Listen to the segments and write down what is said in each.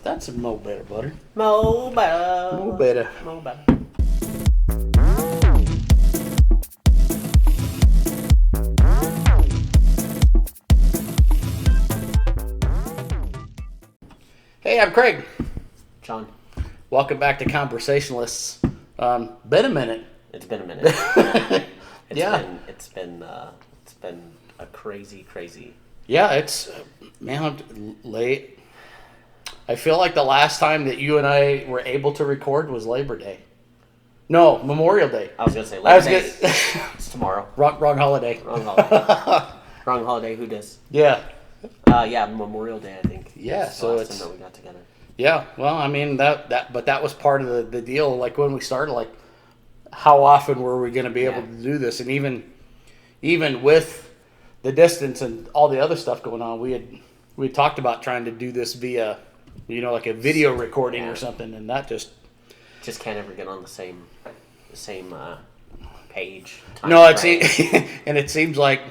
That's a mo better, butter. Mo better. Mo better. Mo better. Hey, I'm Craig. John. Welcome back to ConBroSationalists. Been a minute. It's been a minute. It's been a crazy. Yeah, it's late. I feel like the last time that you and I were able to record was Labor Day. No, Memorial Day. I was gonna say Labor Day. It's tomorrow. Wrong holiday. Wrong holiday. Wrong holiday. Who does? Yeah. Yeah, Memorial Day. I think. Yeah, It's so the last it's time that we got together. yeah. Well, I mean but that was part of the deal. Like when we started, like how often were we going to be able to do this? And even with the distance and all the other stuff going on, we had talked about trying to do this via, like a video recording or something, and that just can't ever get on the same page. No, and it seems like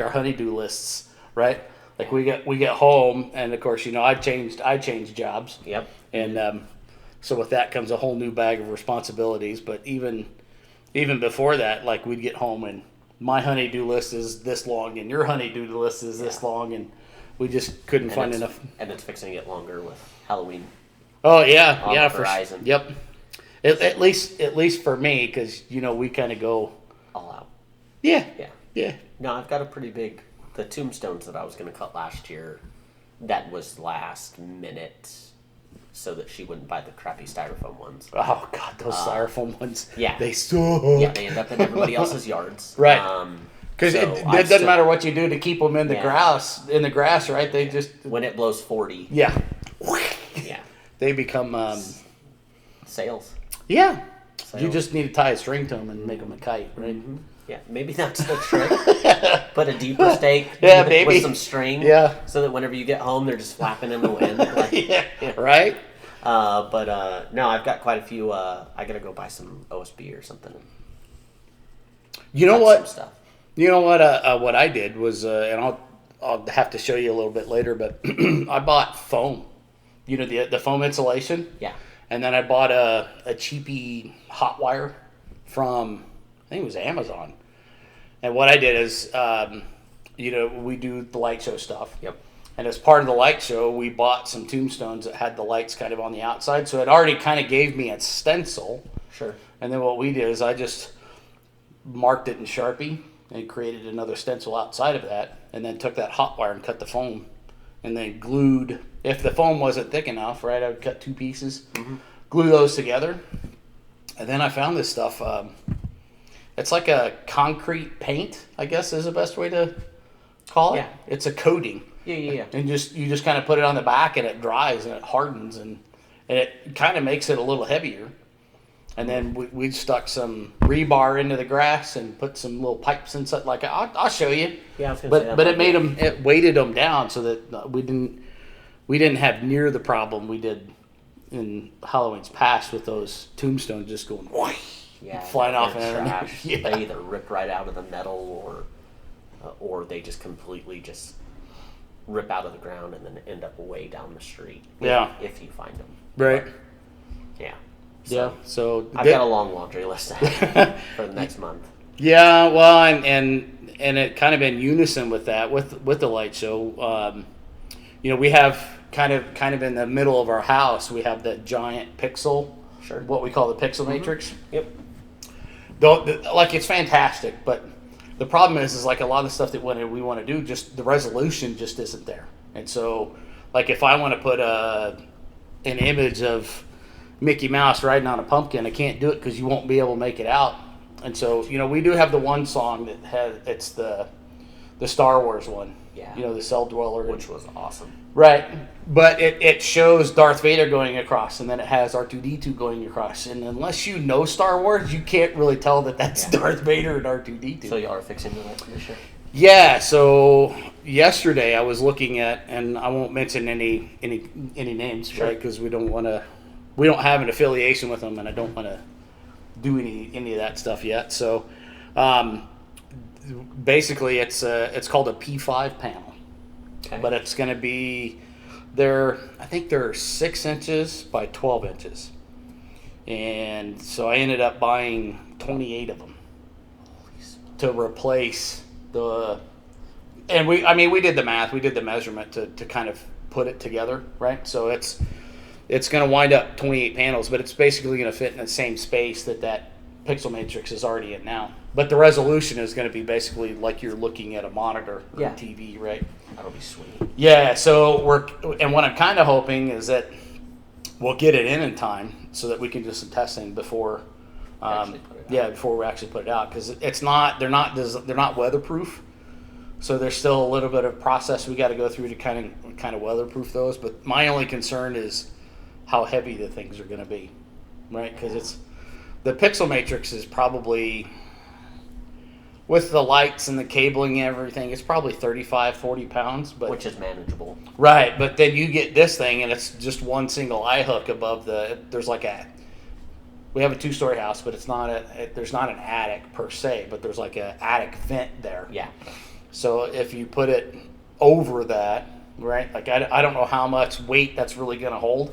our honeydew lists, right? Like we get home, and of course, I changed jobs. Yep. And so with that comes a whole new bag of responsibilities. But even before that, like we'd get home and my honeydew list is this long, and your honeydew list is this long, and we just couldn't find enough. And it's fixing to get longer with Halloween. Oh yeah, on yeah, the horizon. Yep. At least for me, because we kind of go all out. Yeah. Yeah. Yeah. No, I've got a pretty big. The tombstones that I was going to cut last year, that was last minute, so that she wouldn't buy the crappy styrofoam ones. Oh God, those styrofoam ones. Yeah. They suck. Yeah, they end up in everybody else's yards. Right. Because it doesn't matter what you do to keep them in the grass. In the grass, right? They just when it blows 40. Yeah. Yeah. They become sails. Yeah. Sails. You just need to tie a string to them and make them a kite, right? Mm-hmm. Yeah, maybe that's the trick. Put a deeper stake with some string. Yeah. So that whenever you get home, they're just flapping in the wind. Like, yeah. Right? No, I've got quite a few. I got to go buy some OSB or something. You know what? Some stuff. You know what? What I did was, and I'll have to show you a little bit later, but I bought foam. The foam insulation. Yeah. And then I bought a cheapy hot wire from, I think it was Amazon. And what I did is, we do the light show stuff. Yep. And as part of the light show, we bought some tombstones that had the lights kind of on the outside. So it already kind of gave me a stencil. Sure. And then what we did is I just marked it in Sharpie and created another stencil outside of that. And then took that hot wire and cut the foam. And then glued, if the foam wasn't thick enough, right, I would cut two pieces, glue those together. And then I found this stuff. It's like a concrete paint, I guess is the best way to call it. Yeah. It's a coating. Yeah. And you just kind of put it on the back and it dries and it hardens and it kind of makes it a little heavier. And then we stuck some rebar into the grass and put some little pipes and stuff like that. I'll show you. Yeah, I was gonna say that. But it weighted them down so that we didn't have near the problem we did in Halloween's past with those tombstones just going flying off and trash. Yeah. They either rip right out of the metal or they just completely just rip out of the ground and then end up way down the street. If you find them. Right. But, yeah. So I've got a long laundry list for the next month. Yeah, well, and it kind of in unison with that with the light show. We have kind of in the middle of our house, we have that giant pixel, what we call the pixel matrix. Yep. It's fantastic, but the problem is like a lot of the stuff that we want to do, just the resolution just isn't there. And so, like if I want to put an image of Mickey Mouse riding on a pumpkin, I can't do it because you won't be able to make it out. And so, we do have the one song that it's the Star Wars one. Yeah. The Cell Dweller. Which was awesome. Right. But it shows Darth Vader going across, and then it has R2-D2 going across. And unless you know Star Wars, you can't really tell that that's Darth Vader and R2-D2. So you are fixing that this year? Yeah. So yesterday I was looking at, and I won't mention any names, right? Because we don't have an affiliation with them, and I don't want to do any of that stuff yet. So basically it's called a P5 panel. Okay. But it's going to be I think they're 6 inches by 12 inches. And so I ended up buying 28 of them to replace the, and we did the math, we did the measurement to kind of put it together, right? So it's going to wind up 28 panels, but it's basically going to fit in the same space that pixel matrix is already in now. But the resolution is going to be basically like you're looking at a monitor or TV, right? That'll be sweet. Yeah, so and what I'm kind of hoping is that we'll get it in time so that we can do some testing before before we actually put it out, because they're not weatherproof, so there's still a little bit of process we got to go through to kind of weatherproof those. But my only concern is how heavy the things are going to be, right? Because the pixel matrix is probably, with the lights and the cabling and everything, it's probably 35, 40 pounds. Which is manageable. Right, but then you get this thing and it's just one single eye hook above there's like we have a 2-story house, but there's not an attic per se, but there's like an attic vent there. Yeah. So if you put it over that, right, like I don't know how much weight that's really going to hold.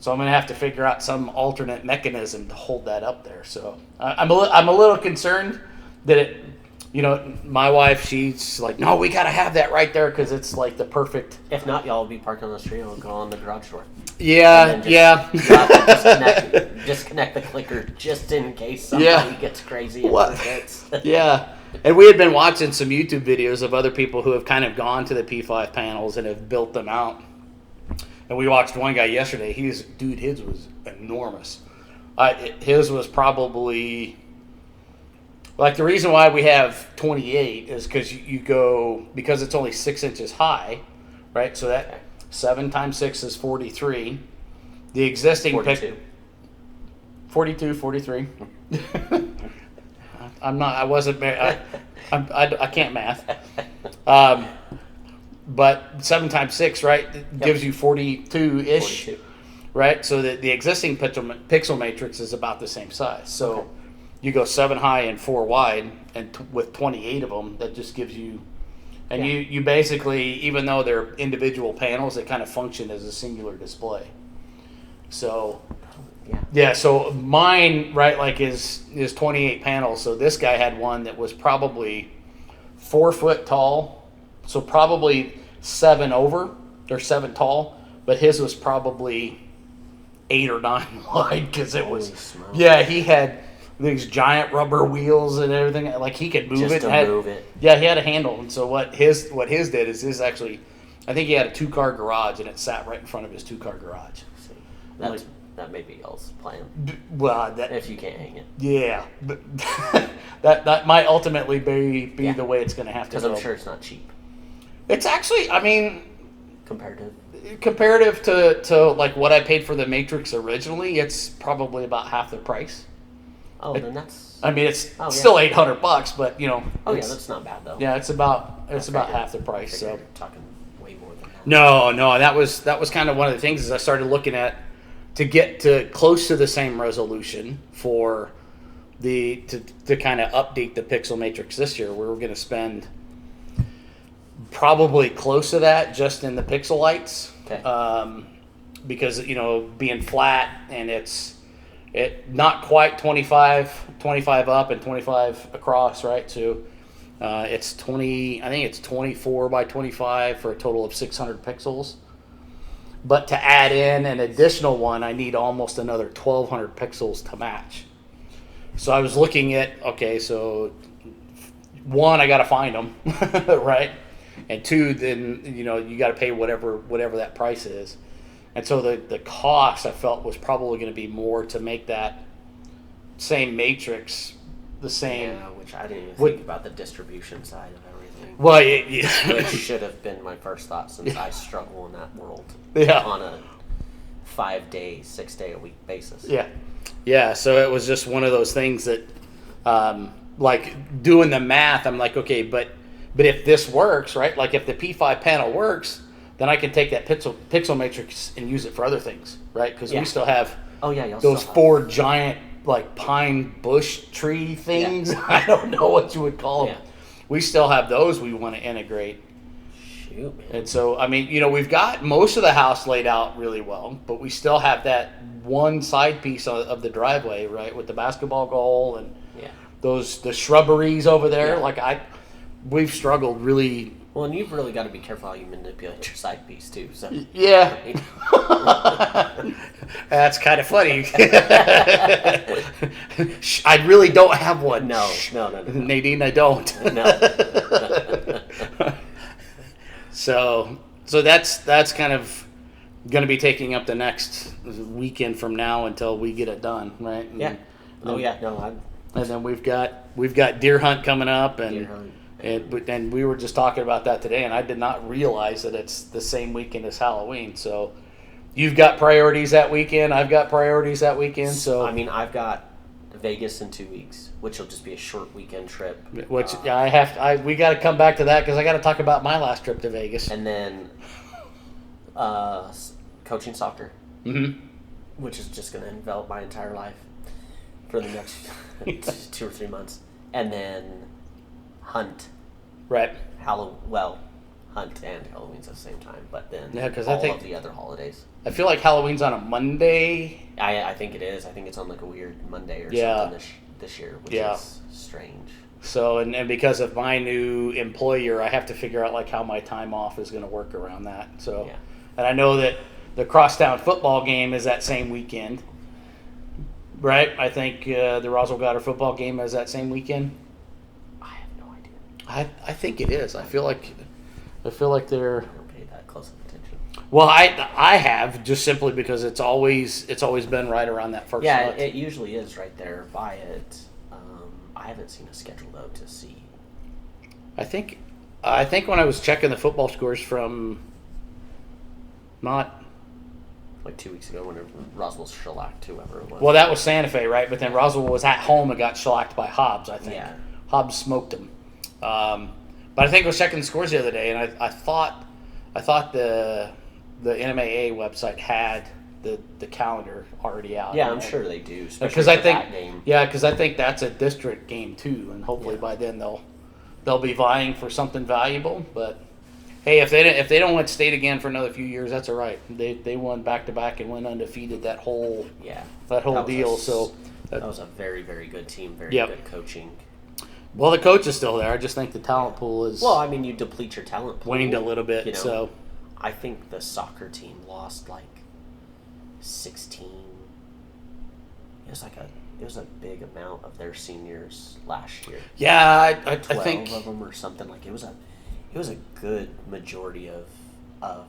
So I'm going to have to figure out some alternate mechanism to hold that up there. So I'm a little concerned that my wife, she's like, no, we got to have that right there because it's like the perfect. If not, y'all will be parked on the street and we'll go on the garage door. Yeah. Disconnect the clicker just in case somebody gets crazy and forgets. Yeah. And we had been watching some YouTube videos of other people who have kind of gone to the P5 panels and have built them out. And we watched one guy yesterday. His was enormous. His was probably, like, the reason why we have 28 is because it's only 6 inches high, right? So that 7 times 6 is 43. The existing 42. 43. I can't math. But 7 times 6, right, gives you 42-ish, 42. Right? So the existing pixel matrix is about the same size. So you go 7 high and 4 wide, and with 28 of them, that just gives you, and you basically, even though they're individual panels, they kind of function as a singular display. So so mine, right, like is 28 panels. So this guy had one that was probably 4 foot tall. So probably 7 tall, but his was probably 8 or 9 wide because it was. Smokes. Yeah, he had these giant rubber wheels and everything. Like he could move just it. To move it. Yeah, he had a handle, and so what his did is his actually, I think he had a 2-car garage, and it sat right in front of his 2-car garage. See, that may be y'all's plan. Well, if you can't hang it. Yeah, but that might ultimately be the way it's going to have to go. Because I'm sure it's not cheap. It's actually, I mean, comparative to like what I paid for the Matrix originally, it's probably about half the price. Oh, then that's. I mean, it's still $800, but Oh yeah, that's not bad though. Yeah, it's about half the price. So you're talking way more than that. No, that was kind of one of the things as I started looking at to get to close to the same resolution for to kind of update the pixel matrix this year. We were going to spend probably close to that just in the pixel lights, because being flat and it's not quite 25 up and 25 across, right? So it's 20. I think it's 24 by 25 for a total of 600 pixels. But to add in an additional one, I need almost another 1,200 pixels to match. So I was looking at, so 1, I got to find them, right? And 2, then you got to pay whatever that price is. And so the cost I felt was probably going to be more to make that same matrix the same. Yeah, which I didn't even think about the distribution side of everything. Well, which should have been my first thought since I struggle in that world. Yeah. On a 5-day, 6-day-a-week basis. Yeah. So it was just one of those things that, like doing the math, I'm like, okay, but if this works, right? Like if the P5 panel works, then I can take that pixel matrix and use it for other things, right? Because we still have those 4 giant like pine bush tree things. I don't know what you would call them. We still have those we want to integrate. Shoot, man. And so, I mean, we've got most of the house laid out really well, but we still have that one side piece of the driveway, right, with the basketball goal and Yeah. the shrubberies over there. Yeah. We've struggled really. Well, and you've really got to be careful how you manipulate your side piece too. So Yeah. That's kind of funny. I really don't have one. No. Nadine, I don't. No. So that's kind of going to be taking up the next weekend from now until we get it done, right? Yeah. Oh yeah. No. And then we've got deer hunt coming up, and Deer hunt. And we were just talking about that today, and I did not realize that it's the same weekend as Halloween. So you've got priorities that weekend. I've got priorities that weekend. So I mean, I've got Vegas in 2 weeks, which will just be a short weekend trip. Which we got to come back to that because I got to talk about my last trip to Vegas. And then coaching soccer, which is just going to envelop my entire life for the next 2 or 3 months. And then hunt. Right. Hunt and Halloween's at the same time, but then because all of the other holidays. I feel like Halloween's on a Monday. I think it is. I think it's on like a weird Monday or something this year, which is strange. So, and because of my new employer, I have to figure out like how my time off is going to work around that. So, and I know that the crosstown football game is that same weekend, right? I think the Roswell Goddard football game is that same weekend. I have no idea. I think it is. I feel like they're. I don't pay that close of attention. Well, I have just simply because it's always been right around that first. Yeah, month. it usually is right there by it. I haven't seen a schedule though to see. I think when I was checking the football scores from not like 2 weeks ago when Roswell shellacked whoever it was. Well, that was Santa Fe, right? But then Roswell was at home and got shellacked by Hobbs, I think. Yeah. Hobbs smoked them. But I think I was checking the scores the other day, and I thought the NMAA website had the calendar already out. Yeah, I'm sure they do. Because I think that's a district game too, and hopefully by then they'll be vying for something valuable. But hey, if they don't win state again for another few years, that's all right. They won back to back and went undefeated that whole deal. So that was a very, very good team. Very good coaching. Well, the coach is still there. I just think the talent pool is. Well, I mean, you deplete your talent pool. Waned a little bit. So I think the soccer team lost like 16. It was a big amount of their seniors last year. Yeah, I 12 think of them or something. Like it was a good majority of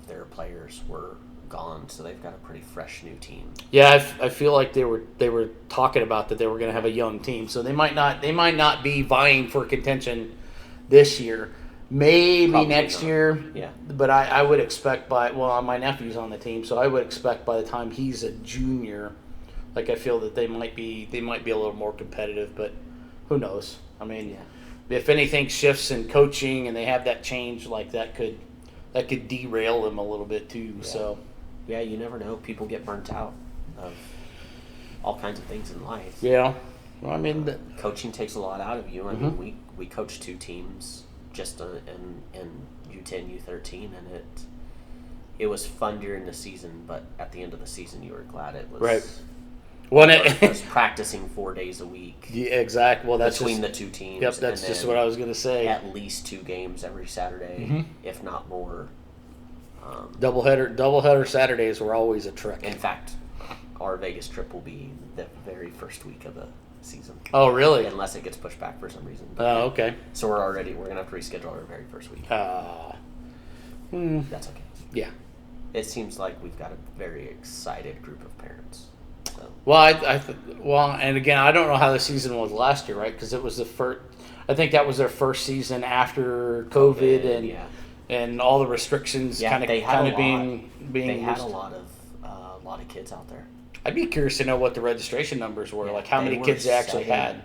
their players were gone, so they've got a pretty fresh new team. Yeah, I feel like they were talking about that they were going to have a young team, so they might not be vying for contention this year. Maybe probably next year. Yeah. But I would expect my nephew's on the team, so I would expect by the time he's a junior, like I feel that they might be a little more competitive, but who knows? I mean, if anything shifts in coaching and they have that change, like that could derail them a little bit too. Yeah. So yeah, you never know. People get burnt out of all kinds of things in life. Yeah. Well, I mean, coaching takes a lot out of you. I mean, we coached 2 teams just in U10, U13, and it was fun during the season, but at the end of the season, you were glad it was right. Well, it was practicing 4 days a week. Yeah, exactly. Well, that's between the 2 teams. Yep, that's just what I was going to say. At least 2 games every Saturday, if not more. Doubleheader Saturdays were always a trick. In fact, our Vegas trip will be the very first week of the season. Oh, really? Unless it gets pushed back for some reason. Oh, okay. So we're gonna have to reschedule our very first week. That's okay. Yeah. It seems like we've got a very excited group of parents. So. Well, and again, I don't know how the season was last year, right? Because it was the first. I think that was their first season after COVID and all the restrictions kind of being. They had a lot of kids out there. I'd be curious to know what the registration numbers were, like how many kids they actually had.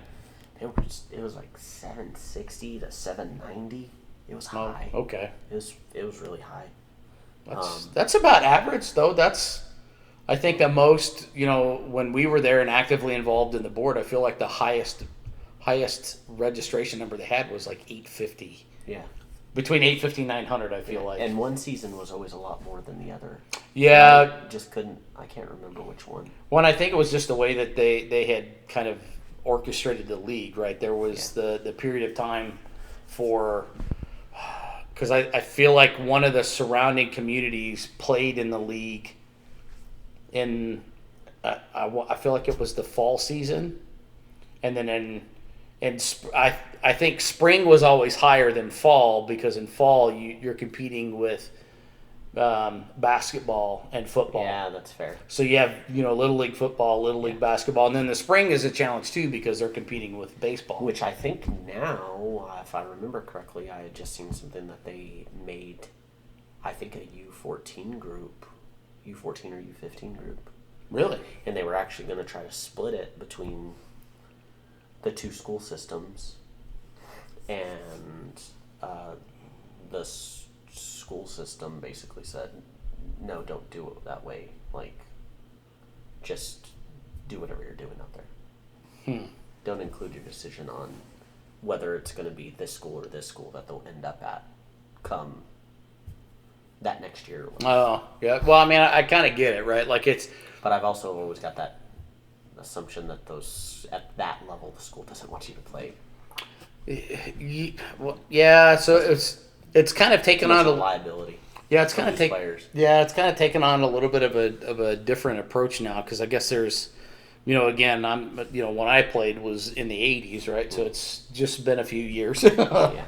It was like 760 to 790. It was high. Oh, okay. It was really high. That's about average, though. I think the most, when we were there and actively involved in the board, I feel like the highest registration number they had was like 850. Yeah. between 850 and 900, I feel like. And one season was always a lot more than the other. Yeah. I just couldn't. I can't remember which one. One, I think it was just the way that they had kind of orchestrated the league, right? There was the period of time for, because I feel like one of the surrounding communities played in the league in, I feel like it was the fall season, and then I think spring was always higher than fall, because in fall you're competing with basketball and football. Yeah, that's fair. So you have, Little League football, Little League basketball, and then the spring is a challenge too, because they're competing with baseball. Which I think now, if I remember correctly, I had just seen something that they made, I think a U14 group, U14 or U15 group. Really? And they were actually going to try to split it between the two school systems, and the school system basically said, no, don't do it that way. Like, just do whatever you're doing out there. Don't include your decision on whether it's going to be this school or this school that they'll end up at come that next year. Or whatever. Oh, yeah. Well, I mean, I kind of get it, right? Like, it's... But I've also always got that assumption that those at that level the school doesn't want you to play. Well, yeah, so it's kind of taken on a liability. Yeah, it's kind of players. taken on a little bit of a different approach now, because I guess there's, again, when I played was in the 80s, right? So it's just been a few years. Yeah.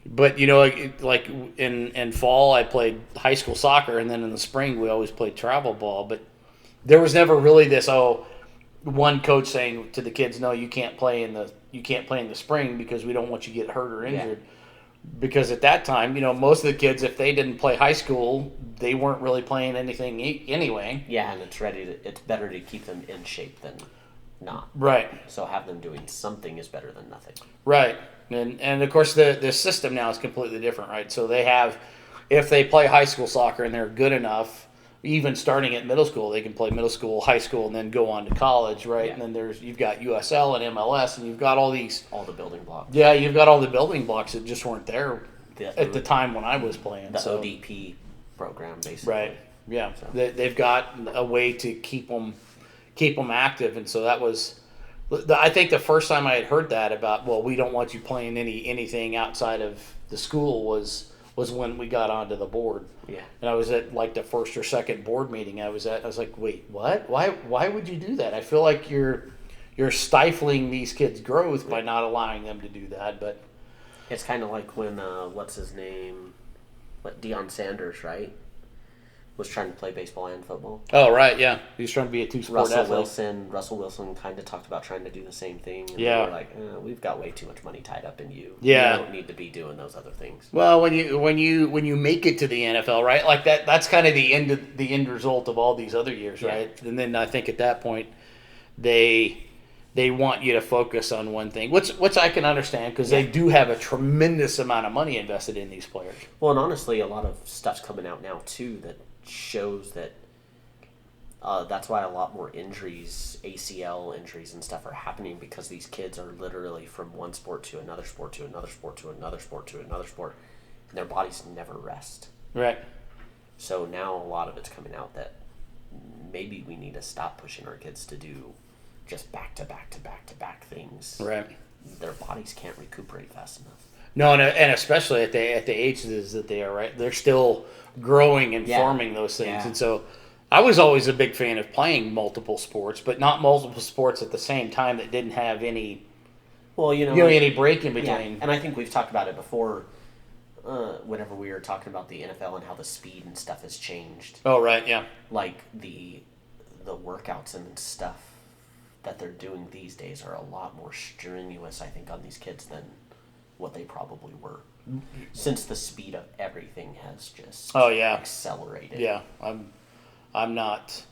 But like in fall I played high school soccer, and then in the spring we always played travel ball. But there was never really this one coach saying to the kids, no, you can't play in the spring because we don't want you to get hurt or injured. Yeah. Because at that time, most of the kids, if they didn't play high school, they weren't really playing anything anyway. Yeah, and it's better to keep them in shape than not. Right. So have them doing something is better than nothing. Right. And of course the system now is completely different, right? So they have, if they play high school soccer and they're good enough, even starting at middle school, they can play middle school, high school, and then go on to college, right? Yeah. And then you've got USL and MLS, and you've got all the building blocks. Yeah, you've got all the building blocks that just weren't there at the time when I was playing. The ODP program, basically. Right. Yeah. So. They've got a way to keep them active, and so that was. I think the first time I had heard that about, well, we don't want you playing anything outside of the school was when we got onto the board. Yeah. And I was at like the first or second board meeting I was at. I was like, wait, what? Why would you do that? I feel like you're stifling these kids' growth by not allowing them to do that. But it's kind of like when what's his name? Deion Sanders, right? Was trying to play baseball and football. Oh, right, yeah. He was trying to be a two-sport athlete. Russell Wilson kind of talked about trying to do the same thing. And yeah. They were like, we've got way too much money tied up in you. Yeah. You don't need to be doing those other things. Well, when you make it to the NFL, right? Like that's kind of the end result of all these other years, right? Yeah. And then I think at that point they want you to focus on one thing, which I can understand, because they do have a tremendous amount of money invested in these players. Well, and honestly, a lot of stuff's coming out now too that shows that that's why a lot more injuries, ACL injuries and stuff, are happening, because these kids are literally from one sport to another sport to another sport to another sport to another sport, and their bodies never rest. Right. So now a lot of it's coming out that maybe we need to stop pushing our kids to do just back to back to back to back things. Right. Their bodies can't recuperate fast enough. No, and especially at the ages that they are, right? They're still growing and forming those things. Yeah. And so I was always a big fan of playing multiple sports, but not multiple sports at the same time that didn't have any any break in between. Yeah. And I think we've talked about it before whenever we were talking about the NFL and how the speed and stuff has changed. Oh, right, yeah. Like the workouts and stuff that they're doing these days are a lot more strenuous, I think, on these kids than what they probably were, since the speed of everything has just accelerated. Yeah, I'm not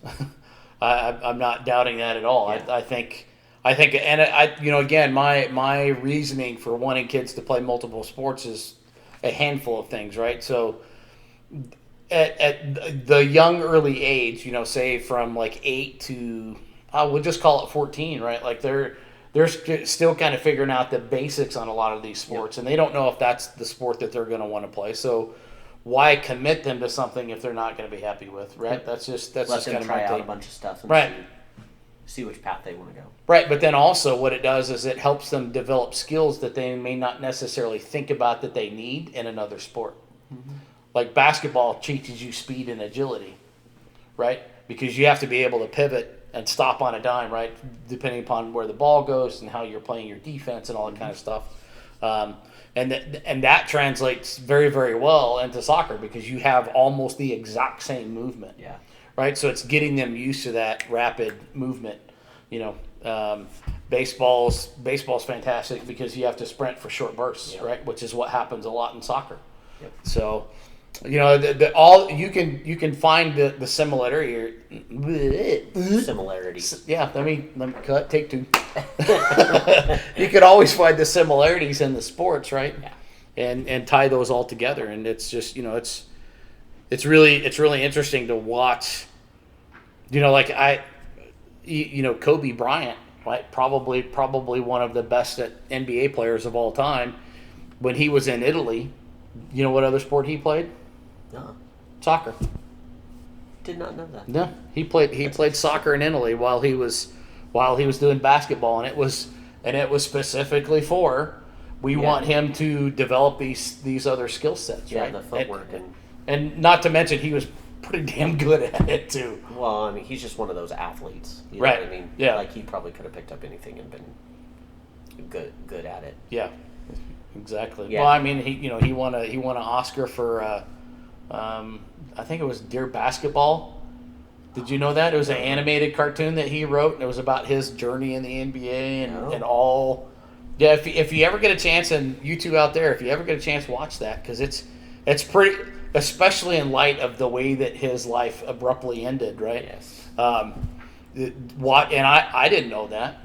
I'm not doubting that at all. Yeah. I think and again, my reasoning for wanting kids to play multiple sports is a handful of things, right? So at the young early age, say from like 8 to we'll just call it 14, right? Like they're they're still kind of figuring out the basics on a lot of these sports, and they don't know if that's the sport that they're going to want to play. So why commit them to something if they're not going to be happy with, right? That's just Let just them kind of try my out take. a bunch of stuff and Right. see which path they want to go. Right, but then also what it does is it helps them develop skills that they may not necessarily think about that they need in another sport. Like basketball teaches you speed and agility, right? Because you have to be able to pivot and stop on a dime, right? Depending upon where the ball goes and how you're playing your defense and all that kind of stuff. And that translates very, very well into soccer because you have almost the exact same movement. Yeah. Right, so it's getting them used to that rapid movement. Baseball's fantastic because you have to sprint for short bursts, right? Which is what happens a lot in soccer. Yep. So, all you can find the similarity. Similarities. Yeah, let me cut. Take two. You could always find the similarities in the sports, right? Yeah. And tie those all together, and it's just it's really interesting to watch. Kobe Bryant, right? Probably one of the best NBA players of all time. When he was in Italy, you know what other sport he played? No. Soccer. Did not know that. No, he played soccer in Italy while he was doing basketball, and it was specifically for we want him to develop these other skill sets, Yeah, right? the footwork and not to mention he was pretty damn good at it too. Well, I mean, he's just one of those athletes. You know Right. what I mean? Yeah. Like he probably could have picked up anything and been good at it. Yeah, exactly. Yeah. Well, I mean, he won an Oscar for I think it was Dear Basketball. Did you know that? It was an animated cartoon that he wrote, and it was about his journey in the NBA and all. Yeah, if you ever get a chance, and you two out there, if you ever get a chance, watch that because it's pretty, especially in light of the way that his life abruptly ended, right? Yes. I didn't know that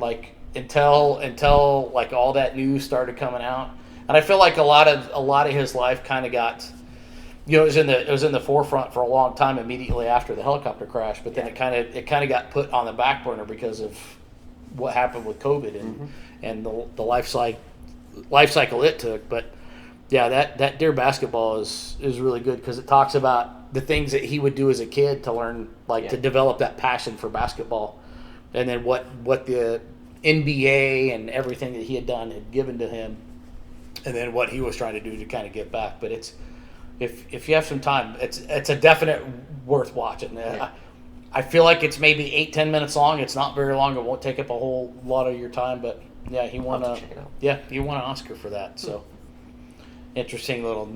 until like all that news started coming out, and I feel like a lot of his life kind of got, it was in the forefront for a long time immediately after the helicopter crash, but then it kind of got put on the back burner because of what happened with COVID and the life cycle it took. But yeah, that Dear Basketball is really good because it talks about the things that he would do as a kid to learn, to develop that passion for basketball, and then what the NBA and everything that he had done had given to him, and then what he was trying to do to kind of get back. But it's if you have some time, it's a definite worth watching. Yeah. I feel like it's maybe 8-10 minutes long. It's not very long. It won't take up a whole lot of your time. But yeah, he won I'll have to check it out. he won an Oscar for that. So interesting little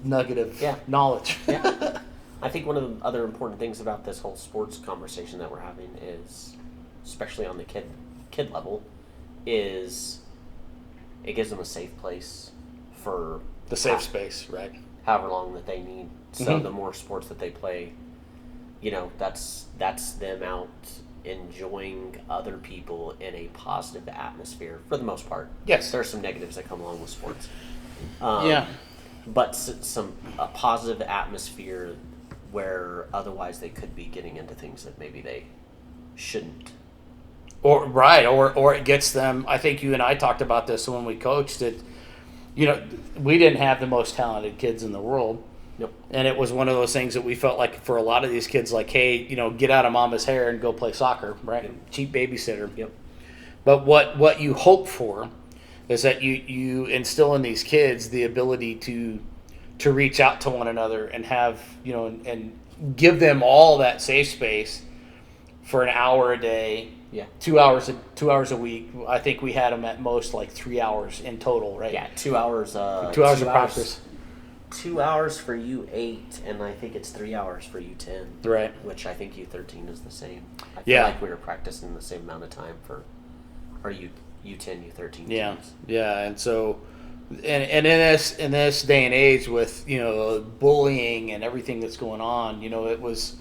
nugget of knowledge. Yeah. I think one of the other important things about this whole sports conversation that we're having is, especially on the kid level, is it gives them a safe place for The safe space, right? however long that they need. So the more sports that they play, that's them out enjoying other people in a positive atmosphere for the most part. Yes. There are some negatives that come along with sports. But a positive atmosphere where otherwise they could be getting into things that maybe they shouldn't. Or it gets them. I think you and I talked about this when we coached it. We didn't have the most talented kids in the world. Nope. And it was one of those things that we felt like for a lot of these kids, like, hey, get out of mama's hair and go play soccer, right? Yep. Cheap babysitter. Yep. But what you hope for is that you instill in these kids the ability to reach out to one another and have, and give them all that safe space for an hour a day. Yeah. 2 hours a week. I think we had them at most like 3 hours in total, right? Yeah, 2 hours. 2 hours of practice. 2 hours for U8, and I think it's 3 hours for U10. Right. Which I think U13 is the same. I feel Yeah. like we were practicing the same amount of time for our U10, U13 Yeah. teams. Yeah, and so, and in this day and age with bullying and everything that's going on, it was.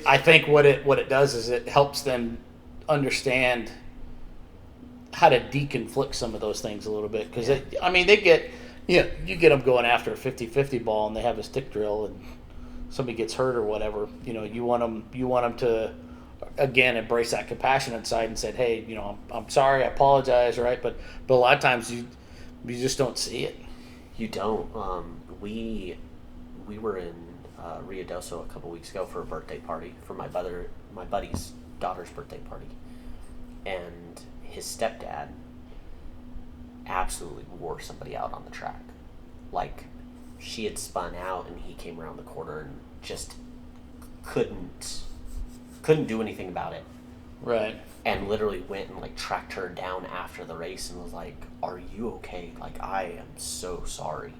I think what it does is it helps them understand how to deconflict some of those things a little bit because they get you get them going after a 50-50 ball and they have a stick drill and somebody gets hurt or whatever, you want them to again, embrace that compassionate side and said, hey, I'm sorry, I apologize, right? But a lot of times you just don't see it. You don't. We were in Rio Doso a couple weeks ago for a birthday party for my buddy's daughter's birthday party, and his stepdad absolutely wore somebody out on the track. Like, she had spun out and he came around the corner and just couldn't do anything about it. Right. And literally went and like tracked her down after the race and was like, "Are you okay? Like, I am so sorry."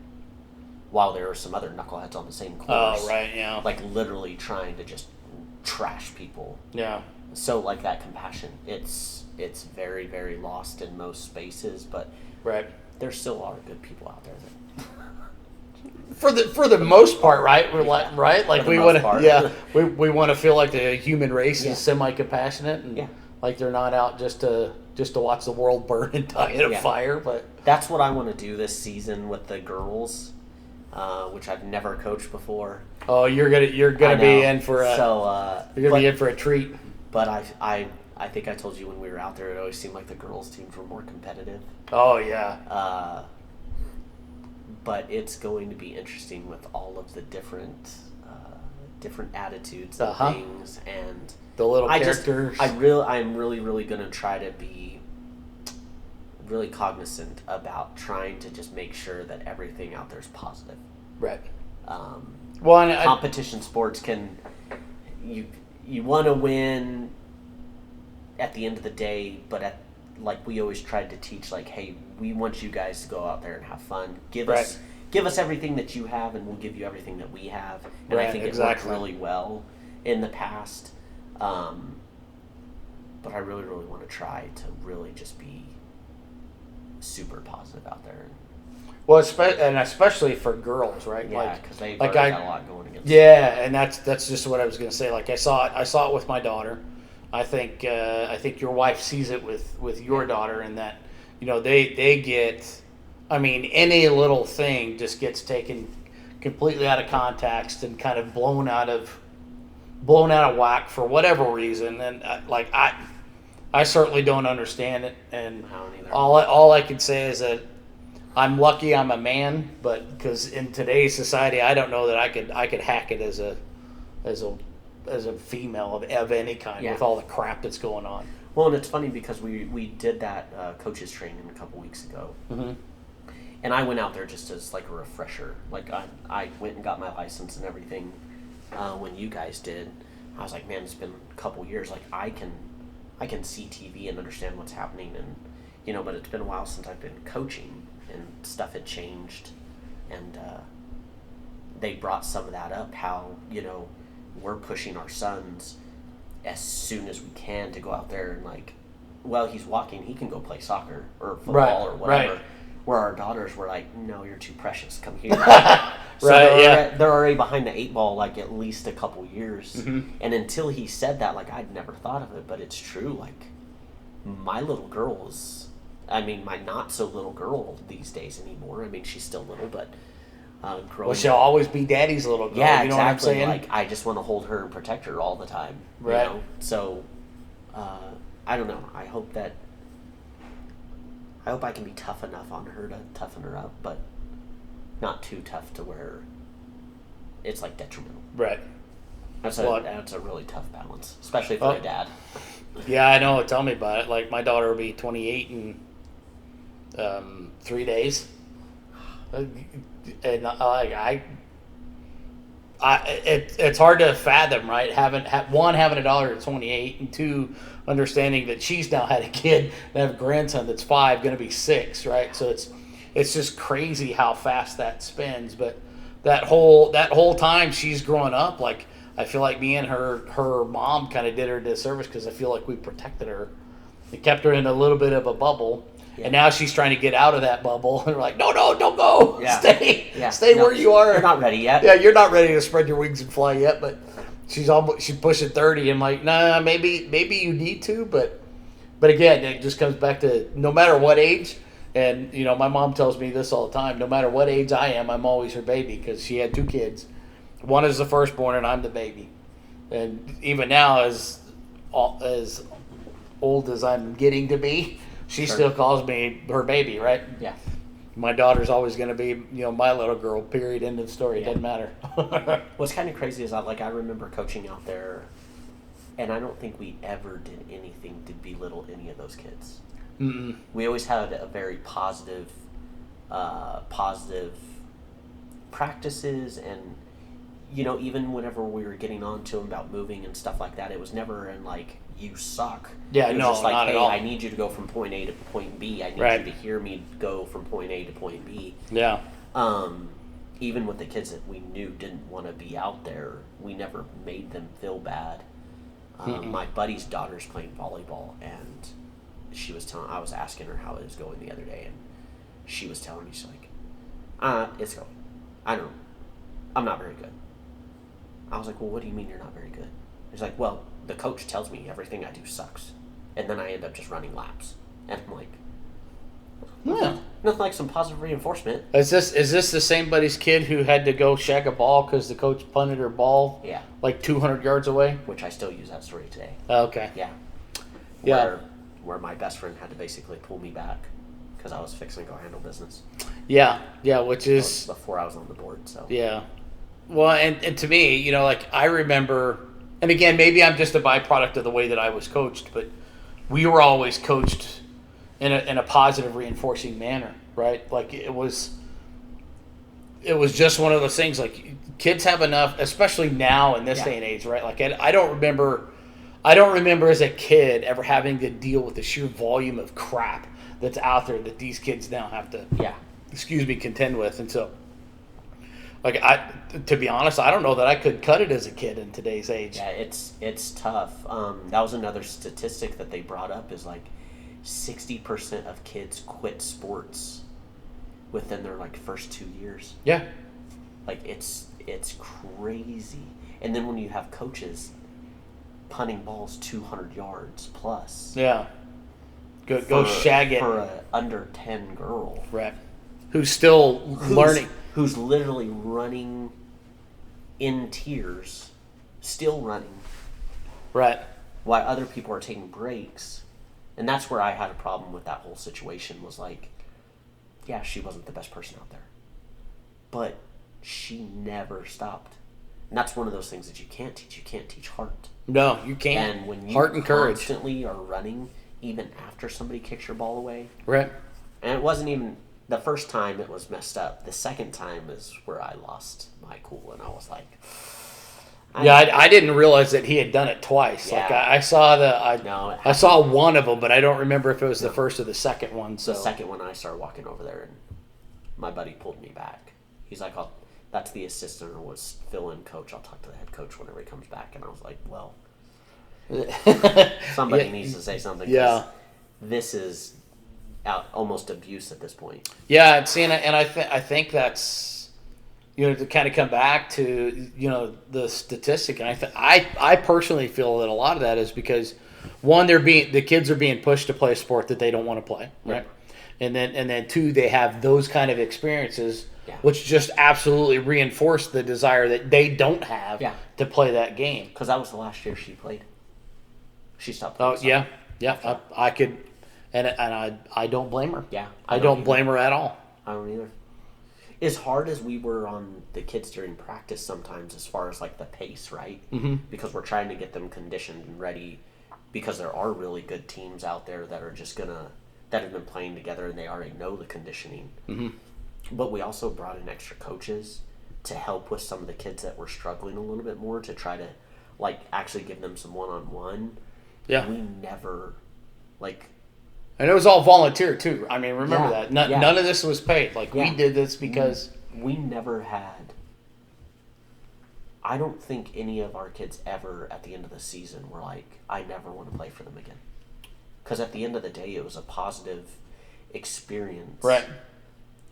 While there were some other knuckleheads on the same course. Oh, right, yeah. Like, literally trying to just trash people. Yeah. So, like, that compassion, it's very, very lost in most spaces, but right. there still are good people out there that for the most part, right? We're like, right? Like, we want to, yeah, we want to feel like the human race is semi-compassionate, and like they're not out just to watch the world burn and die in a fire. But that's what I want to do this season with the girls, which I've never coached before. Oh, you're gonna be in for a you're gonna be in for a treat. But I think I told you when we were out there, it always seemed like the girls' teams were more competitive. Oh yeah. But it's going to be interesting with all of the different attitudes and things, and the little characters. I'm really going to try to be really cognizant about trying to just make sure that everything out there is positive. Right. Well, and competition sports can you want to win at the end of the day, but like we always tried to teach, like, hey, we want you guys to go out there and have fun. Give us everything that you have, and we'll give you everything that we have. And I think it worked really well in the past. But I really, really want to try to really just be super positive out there. Well, especially for girls, right? Yeah, because they've got a lot going against them. Yeah, and that's just what I was going to say. Like, I saw it with my daughter. I think your wife sees it with your daughter, in that, they get, I mean, any little thing just gets taken completely out of context and kind of blown out of whack for whatever reason. And I certainly don't understand it. And all I can say is that I'm lucky I'm a man, but because in today's society, I don't know that I could hack it as a female of any kind with all the crap that's going on. Well, and it's funny because we did that coaches training a couple weeks ago, and I went out there just as like a refresher. Like, I went and got my license and everything when you guys did. I was like, man, it's been a couple years. Like, I can see TV and understand what's happening, and but it's been a while since I've been coaching, and stuff had changed, and they brought some of that up. How we're pushing our sons as soon as we can to go out there and, like, well, he's walking, he can go play soccer or football or whatever. Right. Where our daughters were like, no, you're too precious, come here. So they're already behind the 8 ball, like, at least a couple years. Mm-hmm. And until he said that, like, I'd never thought of it, but it's true. Like, my little girl my not so little girl these days anymore. I mean, she's still little, but well, she'll always be daddy's little girl. Yeah, you know exactly. What I'm saying? Like, I just want to hold her and protect her all the time. Right. So, I don't know. I hope I can be tough enough on her to toughen her up, but not too tough to where it's like detrimental. Right. That's a really tough balance, especially for a dad. Yeah, I know. Tell me about it. Like, my daughter will be 28 in 3 days. And it's hard to fathom, right? Having a daughter at 28, and 2, understanding that she's now had a kid and have a grandson that's 5, going to be 6, right? So it's just crazy how fast that spins. But that whole time she's growing up, like, I feel like me and her mom kind of did her a disservice, because I feel like we protected her. We kept her in a little bit of a bubble. Yeah. And now she's trying to get out of that bubble. And we're like, no, don't go. Yeah. Stay where you are. You're not ready yet. Yeah, you're not ready to spread your wings and fly yet. But she's pushing 30. And like, nah, maybe you need to. But again, it just comes back to no matter what age. And, my mom tells me this all the time. No matter what age I am, I'm always her baby, because she had 2 kids. One is the firstborn, and I'm the baby. And even now, as as old as I'm getting to be, she Sure. still calls me her baby, right? Yeah. My daughter's always going to be, my little girl, period, end of story. It Yeah. doesn't matter. What's kind of crazy is I remember coaching out there, and I don't think we ever did anything to belittle any of those kids. Mm-mm. We always had a very positive practices, and even whenever we were getting on to them about moving and stuff like that, it was never in like, you suck. Yeah, it was no, just like, not at hey, all. I need you to go from point A to point B. I need Right. you to hear me go from point A to point B. Yeah. Even with the kids that we knew didn't want to be out there, we never made them feel bad. My buddy's daughter's playing volleyball, and I was asking her how it was going the other day, and she was telling me, she's like, it's going. I'm not very good. I was like, well, what do you mean you're not very good? He's like, well, the coach tells me everything I do sucks, and then I end up just running laps. And I'm like, Yeah. nothing like some positive reinforcement. Is this the same buddy's kid who had to go shag a ball because the coach punted her ball Yeah, like 200 yards away? which I still use that story today. Okay. Yeah. Yeah. Where my best friend had to basically pull me back because I was fixing to go handle business. Yeah. Yeah. Which is Before I was on the board, so. yeah. Well, and to me, like I remember, and again, maybe I'm just a byproduct of the way that I was coached, but we were always coached in a positive, reinforcing manner, right? Like it was just one of those things. Like kids have enough, especially now in this Yeah. day and age, right? Like I don't remember as a kid ever having to deal with the sheer volume of crap that's out there that these kids now have to, Yeah. contend with, and so. Like to be honest, I don't know that I could cut it as a kid in today's age. Yeah, it's tough. That was another statistic that they brought up, is like 60% of kids quit sports within their like first 2 years. Yeah. Like it's crazy. And then when you have coaches punting balls 200 yards plus. Yeah. Go shag it for a under 10 girl. Right. Who's still learning. Who's literally running in tears, still running, Right. while other people are taking breaks. And that's where I had a problem with that whole situation, was like, yeah, she wasn't the best person out there, but she never stopped. And that's one of those things that you can't teach. You can't teach heart. No, you can't. And when you Heart and courage. constantly are running, even after somebody kicks your ball away, Right. and it wasn't even the first time it was messed up. The second time is where I lost my cool, and I was like, I didn't realize that he had done it twice. Yeah. Like I saw No, it I saw one of them, but I don't remember if it was the first or the second one. So the second one, I started walking over there, and my buddy pulled me back. He's like, that's the assistant, or was fill-in coach. I'll talk to the head coach whenever he comes back. And I was like, well, somebody Yeah. needs to say something. 'cause Yeah. this is almost abuse at this point. Yeah, and I think that's to kind of come back to the statistic, and I personally feel that a lot of that is because one, the kids are being pushed to play a sport that they don't want to play, right? And then two, they have those kind of experiences, Yeah. which just absolutely reinforce the desire that they don't have Yeah. to play that game. Because that was the last year she played. She stopped playing. Oh yeah, I could, and I don't blame her. Yeah, I don't blame her at all. I don't either. As hard as we were on the kids during practice sometimes, as far as like the pace, right? Mm-hmm. Because we're trying to get them conditioned and ready, because there are really good teams out there that are just that have been playing together and they already know the conditioning. Mm-hmm. But we also brought in extra coaches to help with some of the kids that were struggling a little bit more, to try to like actually give them some one-on-one. Yeah. We never And it was all volunteer too. I mean, remember Yeah, that. None of this was paid. Like we Yeah. did this because we never had. I don't think any of our kids ever at the end of the season were like, I never want to play for them again. Because at the end of the day, it was a positive experience. right.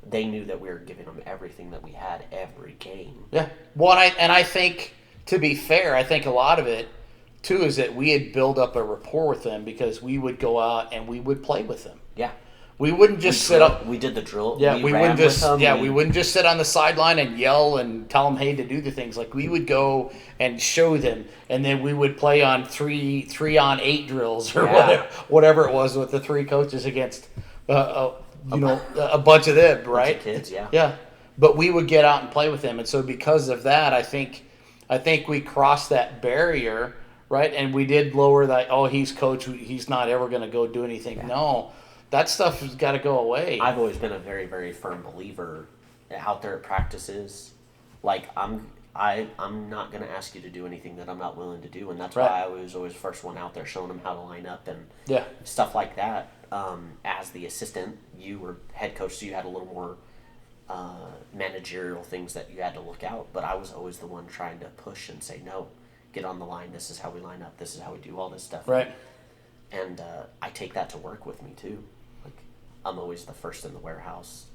They knew that we were giving them everything that we had every game. Yeah. Well, I think, to be fair, I think a lot of it too is that we had built up a rapport with them because we would go out and we would play with them. Yeah. We wouldn't just sit up. We did the drill. Yeah, we ran wouldn't with just. them. Yeah, we wouldn't just sit on the sideline and yell and tell them, "Hey," to do the things. Like we would go and show them, and then we would play on 3-on-8 drills or whatever it was with the three coaches against, a bunch of them, right? Bunch of kids, yeah. Yeah, but we would get out and play with them, and so because of that, I think we crossed that barrier, right? And we did lower that. Oh, he's coach. He's not ever going to go do anything. Yeah. No. That stuff has got to go away. I've always been a very, very firm believer out there at practices. Like I'm not going to ask you to do anything that I'm not willing to do, and that's why I was always the first one out there showing them how to line up and stuff like that. As the assistant, you were head coach, so you had a little more managerial things that you had to look out. But I was always the one trying to push and say, no, get on the line. This is how we line up. This is how we do all this stuff. Right. And I take that to work with me too. Like I'm always the first in the warehouse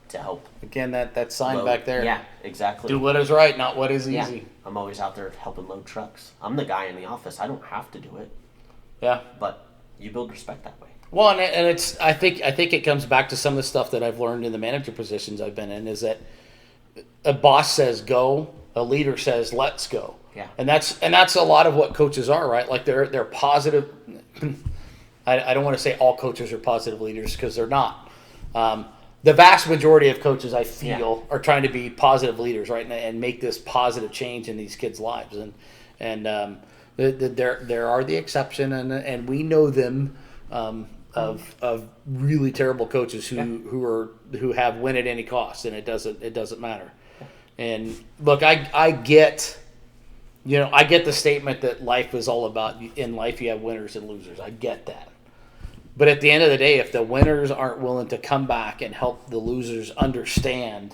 to help. Again, that sign back there. Yeah, exactly. Do what is right, not what is easy. Yeah. I'm always out there helping load trucks. I'm the guy in the office. I don't have to do it. Yeah. But you build respect that way. Well, and it's I think it comes back to some of the stuff that I've learned in the manager positions I've been in is that a boss says go, a leader says let's go. Yeah. And that's a lot of what coaches are, right? Like they're positive. I don't want to say all coaches are positive leaders because they're not. The vast majority of coaches, I feel, are trying to be positive leaders, right, and make this positive change in these kids' lives. And there are the exception, and we know them of really terrible coaches who have win at any cost, and it doesn't matter. And look, I get. I get the statement that life is all about, in life you have winners and losers. I get that. But at the end of the day, if the winners aren't willing to come back and help the losers understand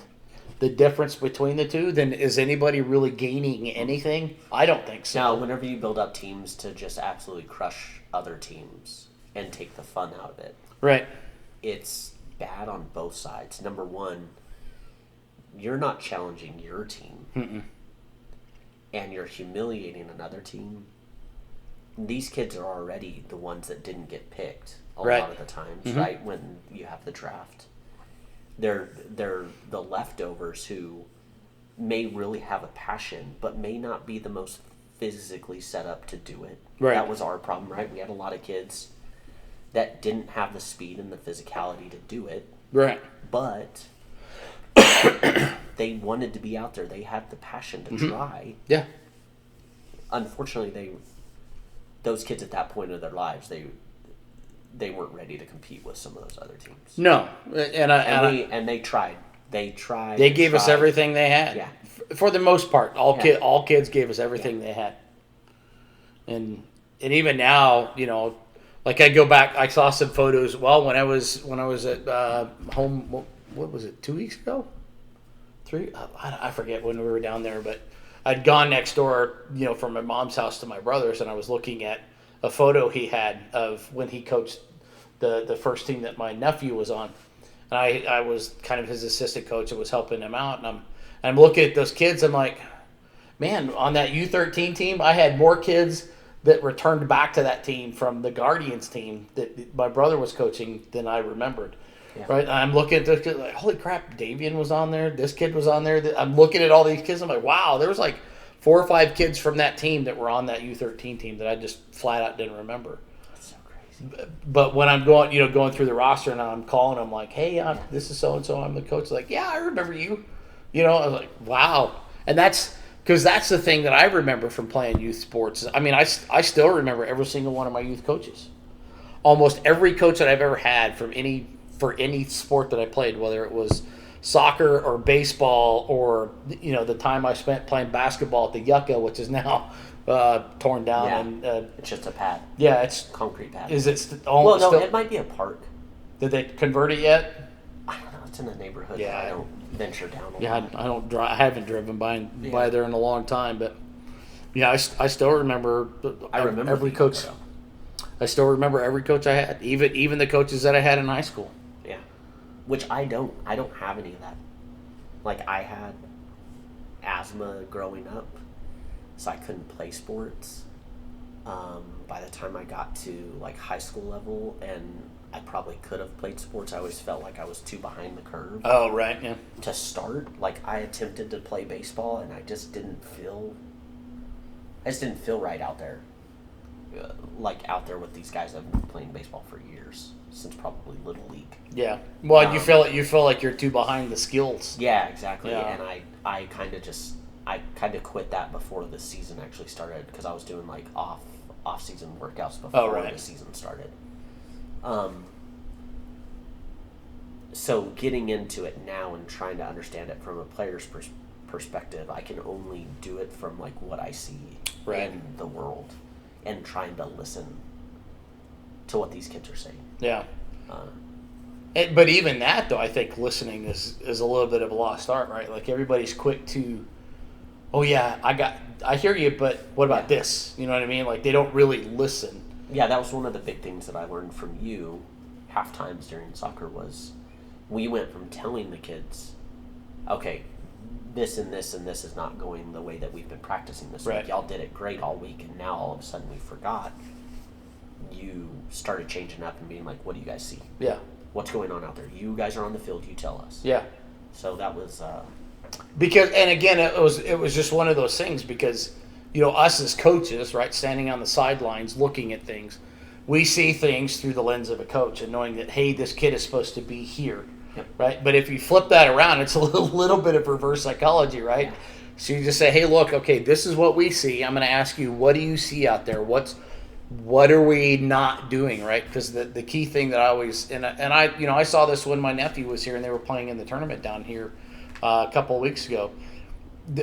the difference between the two, then is anybody really gaining anything? I don't think so. Now, whenever you build up teams to just absolutely crush other teams and take the fun out of it, right? It's bad on both sides. Number one, you're not challenging your team. Mm-mm. And you're humiliating another team. These kids are already the ones that didn't get picked a lot of the times, right? When you have the draft, they're the leftovers who may really have a passion, but may not be the most physically set up to do it. Right. That was our problem, right? We had a lot of kids that didn't have the speed and the physicality to do it, right? But they wanted to be out there. They had the passion to try. Yeah. Unfortunately, those kids at that point of their lives, they weren't ready to compete with some of those other teams. No, and they tried. They tried. They gave us everything they had. Yeah. For the most part, all kids gave us everything they had. And even now, like I go back, I saw some photos. Well, when I was at home, what was it? 2 weeks ago? 3? I forget when we were down there, but I'd gone next door, from my mom's house to my brother's, and I was looking at a photo he had of when he coached the first team that my nephew was on, and I was kind of his assistant coach and was helping him out, and I'm looking at those kids. I'm like, man, on that U13 team, I had more kids that returned back to that team from the Guardians team that my brother was coaching than I remembered. Yeah. Right, and I'm looking at this kid like, holy crap, Davian was on there. This kid was on there. I'm looking at all these kids. I'm like, wow, there was like 4 or 5 kids from that team that were on that U13 team that I just flat out didn't remember. That's so crazy. But when I'm going through the roster and I'm calling them like, hey, this is so and so. I'm the coach. Like, yeah, I remember you. I was like, wow, and that's because that's the thing that I remember from playing youth sports. I mean, I still remember every single one of my youth coaches. Almost every coach that I've ever had for any sport that I played, whether it was soccer or baseball or the time I spent playing basketball at the Yucca, which is now torn down. Yeah. And it's just a pad. Yeah, it's concrete pad. Is it? Well, no, it might be a park. Did they convert it yet? I don't know. It's in the neighborhood. Yeah, I don't venture down. I don't drive. I haven't driven by there in a long time, but I still remember. I remember every coach. I still remember every coach I had, even the coaches that I had in high school. Yeah, which I don't have any of that. Like, I had asthma growing up, so I couldn't play sports. By the time I got to like high school level, and I probably could have played sports. I always felt like I was too behind the curve Oh, right, yeah. to start. Like, I attempted to play baseball, and I just didn't feel right out there. Like, out there with these guys I've been playing baseball for years, since probably Little League. Yeah. Well, you feel like you're too behind the skills. Yeah, exactly. Yeah. And I kind of quit that before the season actually started, because I was doing like off-season workouts before the season started. So getting into it now and trying to understand it from a player's perspective, I can only do it from like what I see in the world, and trying to listen to what these kids are saying. Yeah. But even that, though, I think listening is a little bit of a lost art, right? Like, everybody's quick to, oh yeah, I hear you, but what about this? You know what I mean? Like, they don't really listen. Yeah, that was one of the big things that I learned from you half times during soccer was we went from telling the kids, okay, this and this and this is not going the way that we've been practicing this week. Y'all did it great all week, and now all of a sudden we forgot. You started changing up and being like, what do you guys see? Yeah. What's going on out there? You guys are on the field, you tell us. Yeah. So that was... Because, and again, it was just one of those things because, us as coaches, right, standing on the sidelines looking at things, we see things through the lens of a coach and knowing that, hey, this kid is supposed to be here. Yep. Right? But if you flip that around, it's a little bit of reverse psychology, right? Yeah. So you just say, hey, look, okay, this is what we see. I'm going to ask you, what do you see out there? What are we not doing, right? Because the key thing that I always, and I saw this when my nephew was here and they were playing in the tournament down here a couple of weeks ago.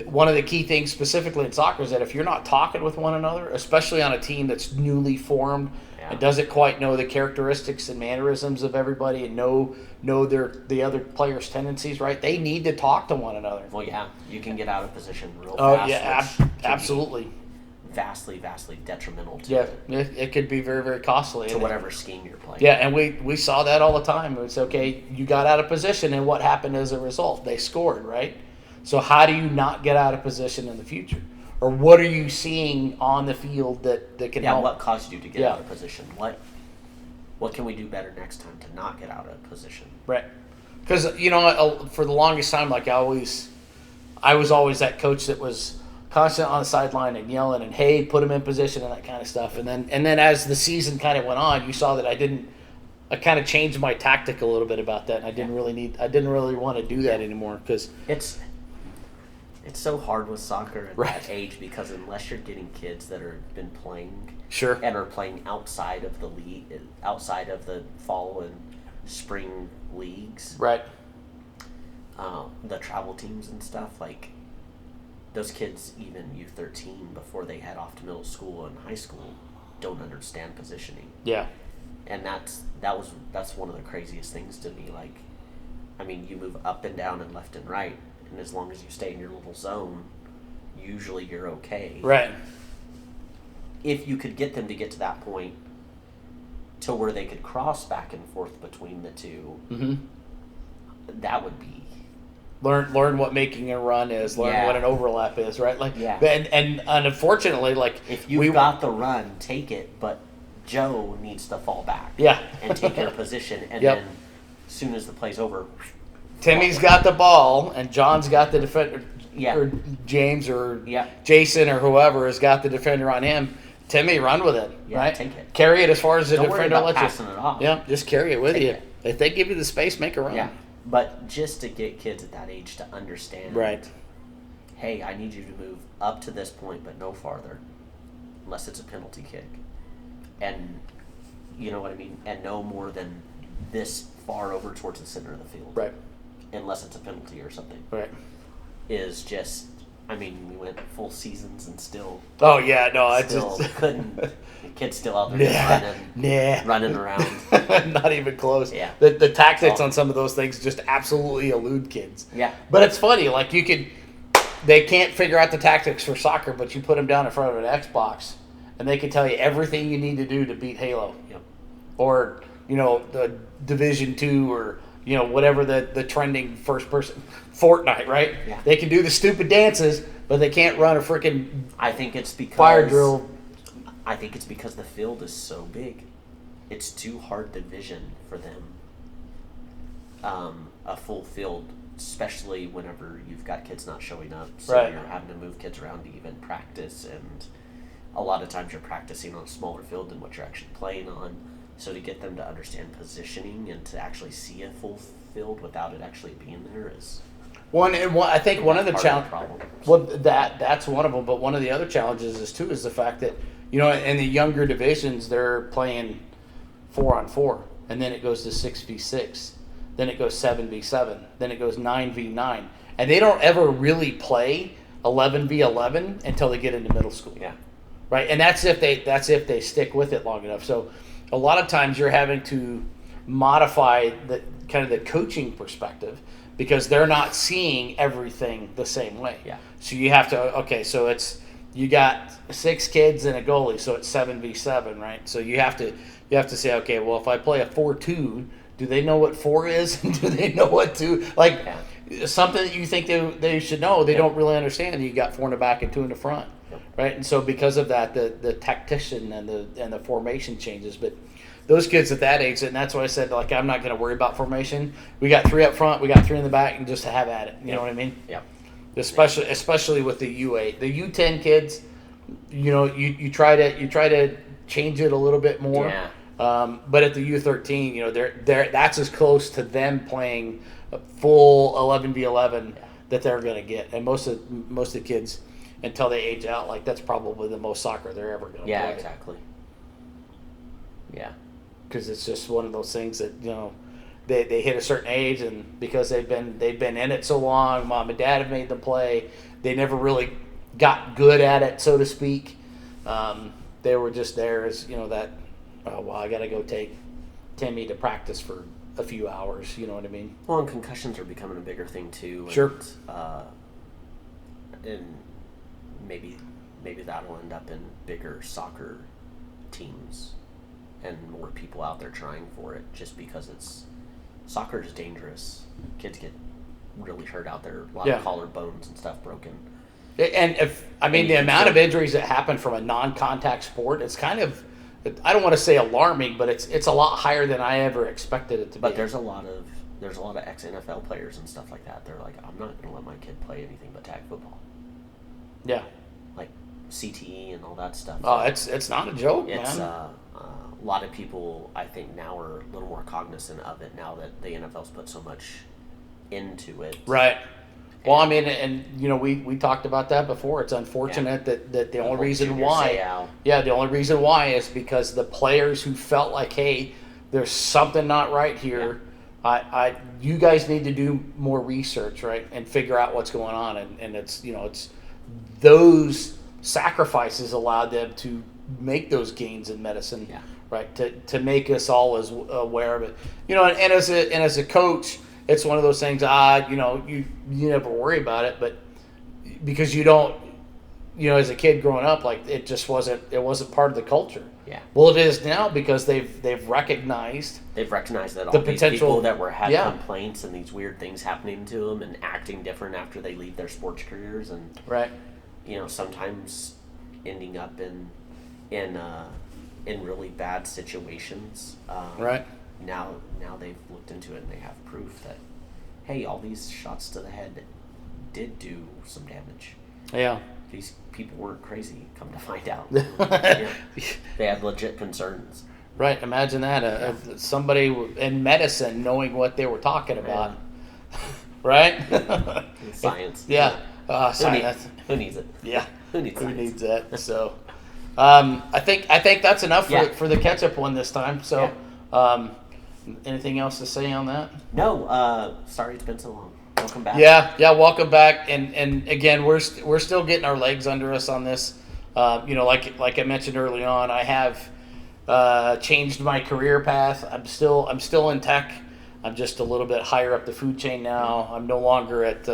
One of the key things specifically in soccer is that if you're not talking with one another, especially on a team that's newly formed and doesn't quite know the characteristics and mannerisms of everybody and know the other players' tendencies, right? They need to talk to one another. Well, yeah, you can get out of position real fast. Oh, yeah, absolutely. Vastly detrimental to it could be very, very costly to whatever scheme you're playing. Yeah, and we saw that all the time. It's okay, you got out of position, and what happened as a result? They scored, right? So how do you not get out of position in the future? Or what are you seeing on the field that can help? What caused you to get out of position? What can we do better next time to not get out of position? Right. Because, for the longest time, like I was always that coach that was constant on the sideline and yelling and, hey, put him in position and that kind of stuff. And then as the season kind of went on, you saw that I kind of changed my tactic a little bit about that. And I didn't really want to do that anymore because it's so hard with soccer at that age because unless you're getting kids that have been playing and are playing outside of the league, outside of the fall and spring leagues, right? The travel teams and stuff, like those kids, even U13, before they head off to middle school and high school, don't understand positioning. Yeah, and that's one of the craziest things to me. Like, I mean, you move up and down and left and right. And as long as you stay in your little zone, usually you're okay. Right. If you could get them to get to that point to where they could cross back and forth between the two, that would be... Learn what making a run is. Learn what an overlap is, right? Like, and unfortunately, like... If you've got the run, take it, but Joe needs to fall back. Yeah. And take your position, and then as soon as the play's over... Timmy's got the ball, and John's got the defender, or James or Jason or whoever has got the defender on him. Timmy, run with it, right? Take it. Carry it as far as the defender lets you. Passing it off. Yeah, just carry it with you. If they give you the space, make a run. Yeah, but just to get kids at that age to understand, hey, I need you to move up to this point, but no farther, unless it's a penalty kick, and you know what I mean, and no more than this far over towards the center of the field, right? Unless it's a penalty or something. Right. Is just, I mean, we went full seasons and still... Oh, yeah, no, I just... couldn't... The kid's still out there running around. Not even close. Yeah. The tactics on some of those things just absolutely elude kids. Yeah. But it's funny, like they can't figure out the tactics for soccer, but you put them down in front of an Xbox, and they can tell you everything you need to do to beat Halo. Yep. Or, the Division 2 or... whatever the trending first-person Fortnite, right? Yeah. They can do the stupid dances, but they can't run a freaking I think it's because fire drill. I think it's because the field is so big. it's too hard division for them. A full field, especially whenever you've got kids not showing up, so Right. you're having to move kids around to even practice, and a lot of times you're practicing on a smaller field than what you're actually playing on. So to get them to understand positioning and to actually see a full field without it actually being there is I think one of the part challenges. problem. Well, that's one of them. But one of the other challenges is the fact that in the younger divisions they're playing 4-on-4, and then it goes to 6v6, then it goes 7v7, then it goes 9v9, and they don't ever really play 11v11 until they get into middle school. Yeah. Right, and that's if they stick with it long enough. So a lot of times you're having to modify the kind of the coaching perspective because they're not seeing everything the same way. Yeah. So you have to so you got 6 kids and a goalie, so it's 7v7, right? So you have to say, okay, well, if I play a 4-2, do they know what 4 is? And do they know what 2? Like something that you think they should know, they don't really understand. You got 4 in the back and 2 in the front, right? And so because of that, the tactician and the formation changes, but. Those kids at that age, and that's why I said, like, I'm not going to worry about formation. We got 3 up front, we got 3 in the back, and just to have at it. You know what I mean? Yeah. Especially with the U8, the U10 kids. You try to change it a little bit more. Yeah. But at the U13, they're that's as close to them playing a full 11v11 that they're going to get. And most of the kids, until they age out, like that's probably the most soccer they're ever going to play. Yeah, exactly. Yeah. Because it's just one of those things that they hit a certain age, and because they've been in it so long, mom and dad have made them play. They never really got good at it, so to speak. They were just there as that. Oh well, I got to go take Timmy to practice for a few hours. You know what I mean? Well, and concussions are becoming a bigger thing too. And, Sure. And maybe that'll end up in bigger soccer teams. And more people out there trying for it, just because soccer is dangerous. Kids get really hurt out there. A lot of collarbones and stuff broken. And the amount of injuries that happen from a non-contact sport, it's kind of, I don't want to say alarming, but it's a lot higher than I ever expected it to be. But there's a lot of ex-NFL players and stuff like that. They're like, I'm not going to let my kid play anything but tag football. Yeah. Like CTE and all that stuff. Oh, it's not a joke, man. A lot of people, I think, now are a little more cognizant of it now that the NFL's put so much into it. Right. Well, I mean, and we talked about that before. It's unfortunate that the only reason why, the only reason why is because the players who felt like, hey, there's something not right here. Yeah. You guys need to do more research, right, and figure out what's going on. And it's it's those sacrifices allowed them to make those gains in medicine. Yeah. Right, to make us all as aware of it, and as a coach, it's one of those things. You never worry about it, but because you don't, as a kid growing up, like it wasn't part of the culture. Yeah. Well, it is now because they've recognized that all the these potential people that had complaints and these weird things happening to them and acting different after they leave their sports careers, and right, sometimes ending up in really bad situations. Right. Now they've looked into it and they have proof that, hey, all these shots to the head did do some damage. Yeah. These people weren't crazy, come to find out. They had legit concerns. Right. Imagine that. Somebody in medicine knowing what they were talking about. Right? Science. Yeah. Science. Who needs it? Yeah. Who needs that? So... I think that's enough for the catch-up one this time. So, anything else to say on that? No. Sorry it's been so long. Welcome back. Yeah. Welcome back. And again, we're still getting our legs under us on this. Like I mentioned early on, I have changed my career path. I'm still in tech. I'm just a little bit higher up the food chain now. I'm no longer at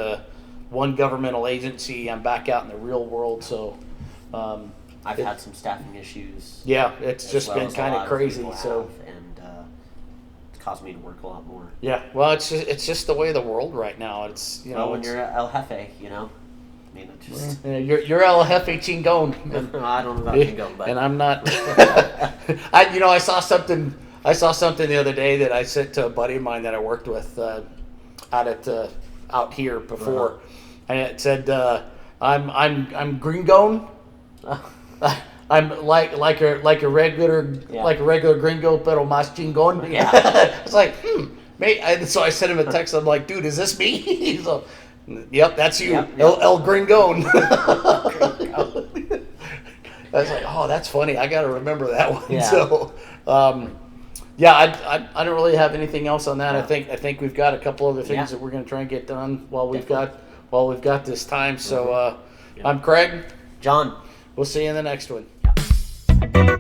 one governmental agency. I'm back out in the real world. So. I've had some staffing issues. Yeah, it's just been kind of crazy. So, and it's caused me to work a lot more. Yeah, well, it's just the way of the world right now. It's when you're El Jefe, I mean, it just you're El Jefe Chingon. I don't know about Chingon, but and I'm not. I saw something I saw something the other day that I sent to a buddy of mine that I worked with out here before, and it said, "I'm gringoing. I'm like a regular gringo, pero más chingón." Yeah. It's like, mate. So I sent him a text. I'm like, dude, is this me? He's like, yep, that's you, Yep. El Gringon. I was like, oh, that's funny. I got to remember that one. Yeah. So, I don't really have anything else on that. Yeah. I think we've got a couple other things that we're going to try and get done while we've got this time. So, I'm Craig. John. We'll see you in the next one. Yeah.